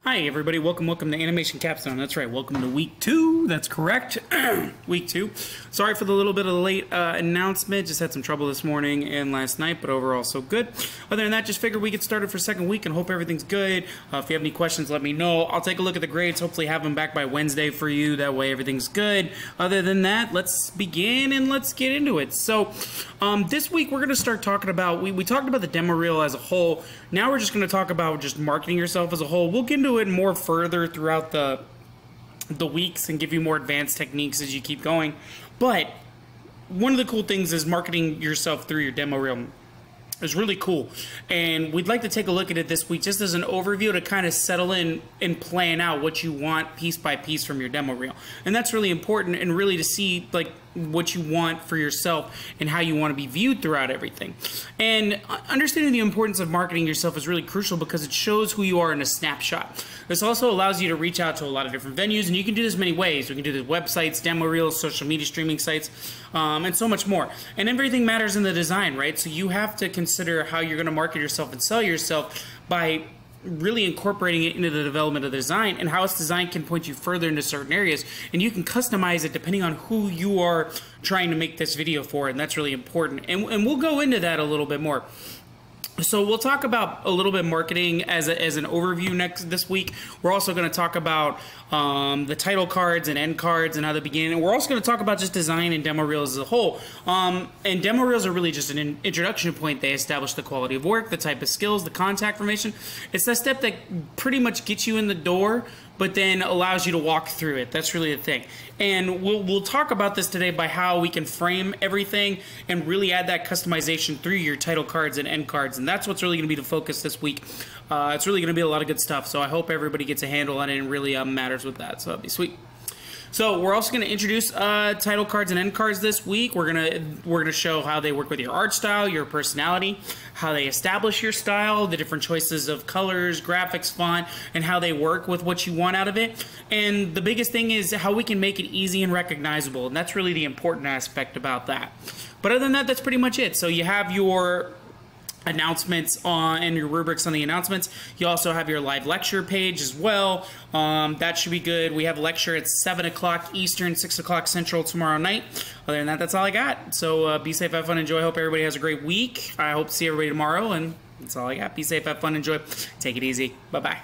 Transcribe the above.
Hi everybody, welcome to Animation Capstone. That's right, welcome to week 2, that's correct, week 2. Sorry for the little bit of the late announcement, just had some trouble this morning and last night, but overall so good. Other than that, just figured we get started for second week and hope everything's good. If you have any questions, let me know. I'll take a look at the grades, hopefully have them back by Wednesday for you, that way everything's good. Other than that, let's begin and let's get into it. So, this week we're going to start talking about, we talked about the demo reel as a whole, now we're just going to talk about just marketing yourself as a whole. We'll get into it more further throughout the weeks and give you more advanced techniques as you keep going. But one of the cool things is marketing yourself through your demo reel is really cool, and we'd like to take a look at it this week just as an overview to kind of settle in and plan out what you want piece by piece from your demo reel. And that's really important, and really to see like what you want for yourself and how you want to be viewed throughout everything. And understanding the importance of marketing yourself is really crucial because it shows who you are in a snapshot. This also allows you to reach out to a lot of different venues, and you can do this many ways. We can do this websites, demo reels, social media streaming sites, and so much more. And everything matters in the design, right? So you have to consider how you're going to market yourself and sell yourself by really incorporating it into the development of the design, and how its design can point you further into certain areas, and you can customize it depending on who you are trying to make this video for, and that's really important. And we'll go into that a little bit more. So we'll talk about a little bit marketing as an overview this week. We're also going to talk about the title cards and end cards and how they begin. And we're also going to talk about just design and demo reels as a whole. And demo reels are really just an introduction point. They establish the quality of work, the type of skills, the contact formation. It's that step that pretty much gets you in the door, but then allows you to walk through it. That's really the thing. And we'll talk about this today by how we can frame everything and really add that customization through your title cards and end cards. And that's what's really gonna be the focus this week. It's really gonna be a lot of good stuff. So I hope everybody gets a handle on it and really matters with that. So that'd be sweet. So we're also going to introduce title cards and end cards this week. We're gonna show how they work with your art style, your personality, how they establish your style, the different choices of colors, graphics, font, and how they work with what you want out of it. And the biggest thing is how we can make it easy and recognizable, and that's really the important aspect about that. But other than that, that's pretty much it. So you have your announcements and your rubrics on the announcements. You also have your live lecture page as well. That should be good. We have a lecture at 7 o'clock Eastern, 6 o'clock Central tomorrow night. Other than that, that's all I got. So be safe, have fun, enjoy. Hope everybody has a great week. I hope to see everybody tomorrow, and that's all I got. Be safe, have fun, enjoy. Take it easy. Bye-bye.